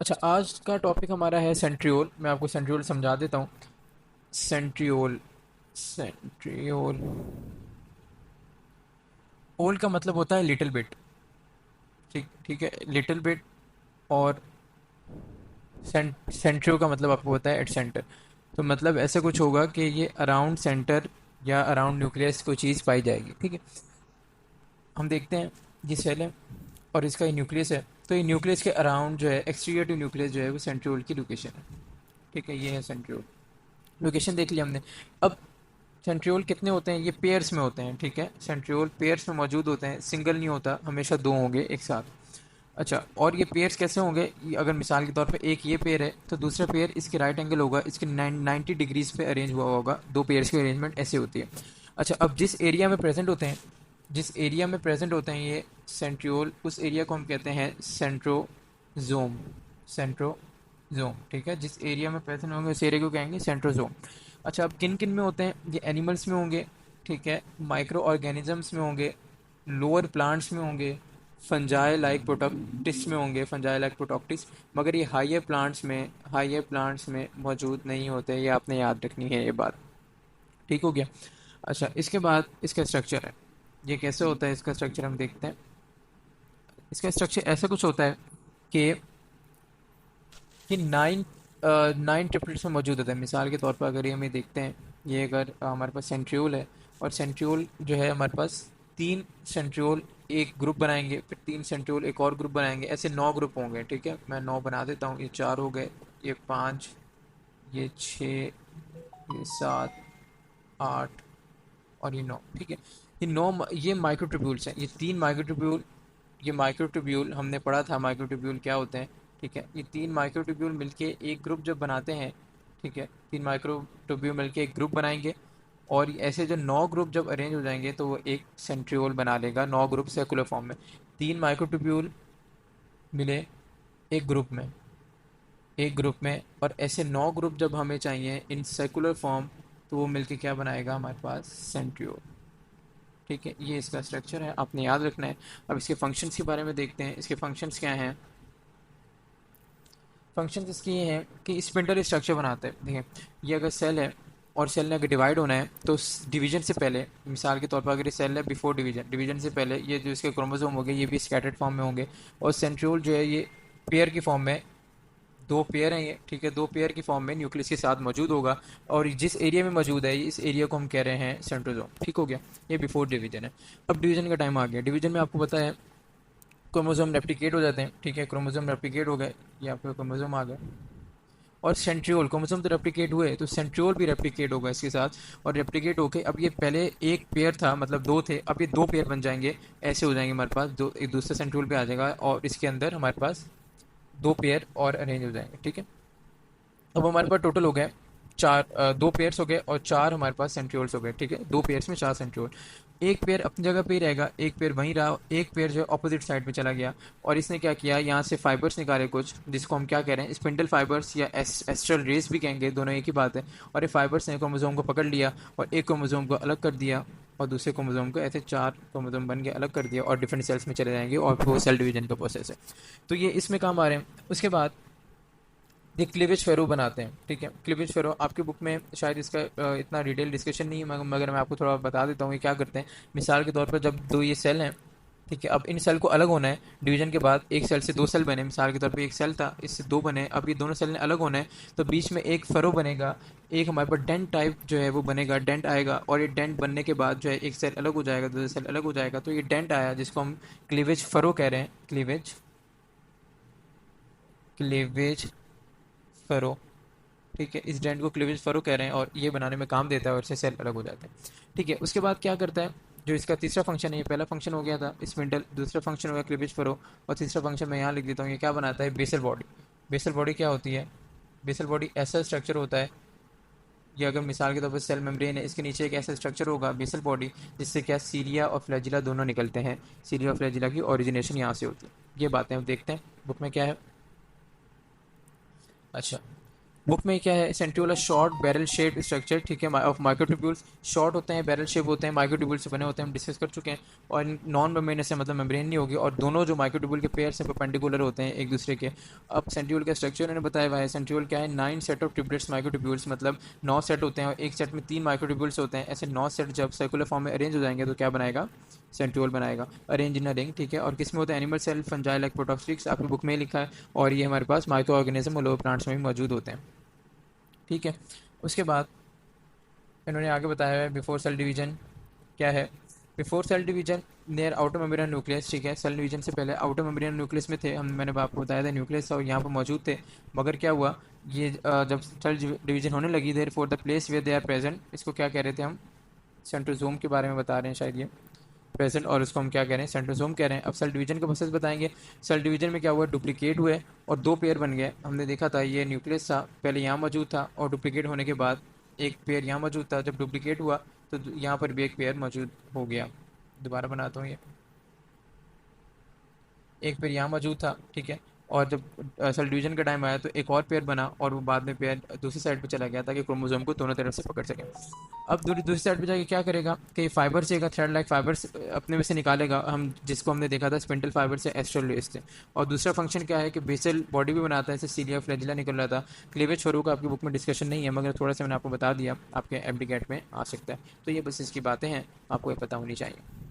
अच्छा, आज का टॉपिक हमारा है सेंट्रियोल। मैं आपको सेंट्रियोल समझा देता हूँ। सेंट्रियोल सेंट्रियोल ओल का मतलब होता है लिटिल बिट। ठीक ठीक है, लिटिल बिट। और सेंट्रियो का मतलब आपको पता है एट सेंटर। तो मतलब ऐसा कुछ होगा कि ये अराउंड सेंटर या अराउंड न्यूक्लियस कोई चीज़ पाई जाएगी। ठीक है, हम देखते हैं ये सेल है और इसका ये न्यूक्लियस है। तो ये न्यूक्लियस के अराउंड जो है एक्सटीरियर टू न्यूक्लियस जो है वो सेंट्रियोल की लोकेशन है। ठीक है, ये है सेंट्रियोल। लोकेशन देख लिया हमने। अब सेंट्रियोल कितने होते हैं? ये पेयर्स में होते हैं। ठीक है, सेंट्रियोल पेयर्स में मौजूद होते हैं, सिंगल नहीं होता, हमेशा दो होंगे एक साथ। अच्छा, और ये पेयर्स कैसे होंगे? अगर मिसाल के तौर पे एक ये पेयर है तो दूसरा पेयर इसके राइट एंगल होगा, इसके 90 डिग्रीज पे अरेंज हुआ होगा। दो पेयर्स की अरेंजमेंट ऐसे होती है। अच्छा, अब जिस एरिया में प्रेजेंट होते हैं ये सेंट्रियोल, उस एरिया को हम कहते हैं सेंट्रोजोम। सेंट्रोजोम, ठीक है, जिस एरिया में प्रेजेंट होंगे उस एरिया को कहेंगे सेंट्रोजोम। अच्छा, अब किन किन में होते हैं? ये एनिमल्स में होंगे, ठीक है, माइक्रो ऑर्गेनिजम्स में होंगे, लोअर प्लांट्स में होंगे, फंजाई लाइक प्रोटॉक्टिस में होंगे, फंजाई लाइक प्रोटॉक्टिस। मगर ये हाइयर प्लांट्स में मौजूद नहीं होते। ये आपने याद रखनी है ये बात। ठीक हो गया। अच्छा, इसके बाद इसका स्ट्रक्चर है। ये कैसे होता है इसका स्ट्रक्चर, हम देखते हैं। इसका स्ट्रक्चर ऐसा कुछ होता है कि ये नाइन ट्रिपलेट्स में मौजूद होता है। मिसाल के तौर पर अगर ये हमें देखते हैं, ये अगर हमारे पास सेंट्रियोल है और सेंट्रियोल जो है हमारे पास तीन सेंट्रियोल एक ग्रुप बनाएंगे, फिर तीन सेंट्रियोल एक और ग्रुप बनाएंगे, ऐसे 9 ग्रुप होंगे। ठीक है, मैं 9 बना देता हूँ। ये 4 हो गए, ये 5, ये 6, ये 7, 8 और ये 9। ठीक है, ये माइक्रोट्यूब्यूल्स हैं। ये माइक्रोट्यूब्यूल हमने पढ़ा था माइक्रोट्यूब्यूल क्या होते हैं। ठीक है, ये तीन माइक्रोट्यूब्यूल मिलके एक ग्रुप जब बनाते हैं, ठीक है, तीन माइक्रोट्यूब्यूल मिलके एक ग्रुप बनाएंगे। और ऐसे जो 9 ग्रुप जब अरेंज हो जाएंगे तो वो एक सेंट्रियोल बना लेगा। 9 ग्रुप सर्कुलर फॉर्म में, तीन माइक्रोट्यूब्यूल मिले एक ग्रुप में और ऐसे 9 ग्रुप जब हमें चाहिए इन सर्कुलर फॉर्म, तो वो मिलके क्या बनाएगा हमारे पास? सेंट्रियोल। ठीक है, ये इसका स्ट्रक्चर है, आपने याद रखना है। अब इसके फंक्शंस के बारे में देखते हैं। इसके फंक्शंस क्या हैं? फंक्शंस इसके ये हैं कि स्पिंडल स्ट्रक्चर बनाते हैं। देखिए, ये अगर सेल है और सेल ने अगर डिवाइड होना है तो डिवीजन से पहले, मिसाल के तौर पर अगर ये सेल है बिफोर डिवीजन, डिवीजन से पहले ये जो इसके क्रोमोसोम होंगे ये भी स्कैटर्ड फॉर्म में होंगे। और सेंट्रियोल जो है ये पेयर की फॉर्म में, दो पेयर हैं ये। ठीक है, दो पेयर की फॉर्म में न्यूक्लियस के साथ मौजूद होगा। और जिस एरिया में मौजूद है इस एरिया को हम कह रहे हैं सेंट्रोजोम। ठीक हो गया, ये बिफोर डिवीजन है। अब डिवीजन का टाइम आ गया। डिवीजन में आपको पता है क्रोमोसोम रेप्लिकेट हो जाते हैं। ठीक है, क्रोमोसोम रेप्लिकेट हो गए, ये आपके क्रोमोसोम आ गए। और सेंट्रियोल, क्रोमोसोम तो रेप्लिकेट हुए तो सेंट्रियोल भी रेप्लिकेट होगा इसके साथ। और रेप्लिकेट होके अब ये पहले एक पेयर था, मतलब दो थे, अब ये दो पेयर बन जाएंगे। ऐसे हो जाएंगे हमारे पास दो, एक दूसरे सेंट्रियोल पे आ जाएगा और इसके अंदर हमारे पास दो पेयर और अरेंज हो जाएंगे। ठीक है, अब हमारे पास टोटल हो गए चार, दो पेयर्स हो गए और चार हमारे पास सेंट्रियोल्स हो गए। ठीक है, दो पेयर्स में चार सेंट्रियोल। एक पेयर अपनी जगह पे ही रहेगा, एक पेयर वहीं रहा, एक पेयर जो है अपोजिट साइड में चला गया। और इसने क्या किया, यहाँ से फाइबर्स निकाले कुछ, जिसको हम क्या कह रहे हैं, स्पिंडल फाइबर्स या एस्ट्रल रेस भी कहेंगे, दोनों एक ही बात है। और ये फाइबर्स ने क्रोमोसोम को पकड़ लिया और एक क्रोमोसोम को अलग कर दिया और दूसरे क्रोमोसोम को, ऐसे चार क्रोमोसोम बन के अलग कर दिया और डिफरेंट सेल्स में चले जाएंगे और वो सेल डिवीजन का प्रोसेस है। तो ये इसमें काम आ रहे हैं। उसके बाद ये क्लीवेज फेरो बनाते हैं। ठीक है, क्लीवेज फेरो आपकी बुक में शायद इसका इतना डिटेल डिस्कशन नहीं है, मगर मैं आपको थोड़ा बता देता हूँ ये क्या करते हैं। मिसाल के तौर पर जब दो ये सेल हैं, ठीक है, अब इन सेल को अलग होना है डिवीजन के बाद। एक सेल से दो सेल बने, मिसाल के तौर पे एक सेल था, इससे दो बने, अब ये दोनों सेल ने अलग होना है। तो बीच में एक फरो बनेगा, एक हमारे पास डेंट टाइप जो है वो बनेगा, डेंट आएगा। और ये डेंट बनने के बाद जो है एक सेल अलग हो जाएगा, दूसरा सेल अलग हो जाएगा। तो ये डेंट आया जिसको हम क्लीवेज फरो कह रहे हैं। क्लीवेज फरो, ठीक है, इस डेंट को क्लीवेज फरो कह रहे हैं और ये बनाने में काम देता है और इससे सेल अलग हो जाते हैं। ठीक है, उसके बाद क्या करता है, जो इसका तीसरा फंक्शन है, ये पहला फंक्शन हो गया था स्पिंडल, दूसरा फंक्शन हो गया क्लीवेज फरो, और तीसरा फंक्शन मैं यहाँ लिख देता हूँ। ये क्या बनाता है? Basal body. बेसल बॉडी क्या होती है? बेसल बॉडी ऐसा स्ट्रक्चर होता है, ये अगर मिसाल के तौर पर सेल मेम्ब्रेन है, इसके नीचे एक ऐसा स्ट्रक्चर होगा बेसल बॉडी, जिससे क्या सीरिया और फ्लैजिला दोनों निकलते हैं। सीरिया और फ्लैजिला की ओरिजिनेशन यहाँ से होती है। ये बातें हम देखते हैं बुक में क्या है। अच्छा, बुक में क्या है, सेंट्रियोला शॉर्ट बैरल शेप स्ट्रक्चर, ठीक है, ऑफ माइक्रोट्यूब्यूल्स। शॉर्ट होते हैं, बैरल शेप होते हैं, माइक्रोट्यूब्यूल से बने होते हैं, हम डिस्कस कर चुके हैं। और नॉन मेम्ब्रेनस है, मतलब मेम्ब्रेन नहीं होगी, और दोनों जो माइक्रोट्यूब्यूल के पेयर से परपेंडिकुलर होते हैं एक दूसरे के। अब सेंट्रियोल का स्ट्रक्चर उन्होंने बताया हुआ है। सेंट्रियोल क्या है, 9 सेट ऑफ ट्यूबलेट्स माइक्रोट्यूब्यूल्स, मतलब 9 सेट होते हैं और एक सेट में 3 माइक्रोट्यूब्यूल्स होते हैं। ऐसे 9 सेट जब सर्कुलर फॉर्म में अरेंज हो जाएंगे तो क्या बनाएगा, सेंट्रियोल बनाएगा, अरेंज इन अ रिंग, ठीक है। और किस में होता है, एनिमल सेल, फंजाई लाइक प्रोटॉक्सिक्स, आपकी बुक में लिखा है। और ये हमारे पास माइक्रो ऑर्गेनिज्म और लोअर प्लांट्स में भी मौजूद होते हैं, ठीक है। उसके बाद इन्होंने आगे बताया है बिफोर सेल डिवीजन क्या है। Before cell division near outer membrane nucleus, ठीक है। सेल डिवीजन से पहले आउटर मेम्ब्रेन न्यूक्लियस में थे हम, मैंने आपको बताया था न्यूक्लियस और यहाँ पर मौजूद थे। मगर क्या हुआ, ये जब सेल डिवीजन होने लगी, there for the place where they are present, इसको क्या कह रहे थे हम, सेंट्रोजोम के बारे में बता रहे हैं शायद ये प्रेजेंट, और उसको हम क्या कह रहे हैं, सेंट्रोजोम कह रहे हैं। अब सेल डिवीजन का प्रोसेस बताएंगे। सेल डिवीजन में क्या हुआ, डुप्लीकेट हुए और दो पेयर बन गए। हमने देखा था ये न्यूक्लियस था पहले यहाँ मौजूद था, और डुप्लीकेट होने के बाद एक पेयर यहाँ मौजूद था। जब डुप्लीकेट हुआ तो यहाँ पर भी एक पेयर मौजूद हो गया। दोबारा बनाता हूँ ये, एक पेयर यहाँ मौजूद था, ठीक है। और जब सेल डिवीजन का टाइम आया तो एक और पेयर बना, और वो बाद में पेयर दूसरी साइड पे चला गया ताकि क्रोमोसोम को दोनों तरफ से पकड़ सके। अब दूसरी साइड पे जाके क्या करेगा कि फाइबर से, थ्रेड लाइक फाइबर्स अपने में से निकालेगा, हम जिसको हमने देखा था स्पिंडल फाइबर से एस्ट्रोलेस थे। और दूसरा फंक्शन क्या है कि बेसल बॉडी भी बनाता है, जैसे सीलिया फ्लैजिला निकल रहा था। क्लीवेज छोरू का आपकी बुक में डिस्कशन नहीं है, मगर थोड़ा सा मैंने आपको बता दिया, आपके एमडी गेट में आ सकता है। तो ये बस इसकी बातें हैं, आपको ये पता होनी चाहिए।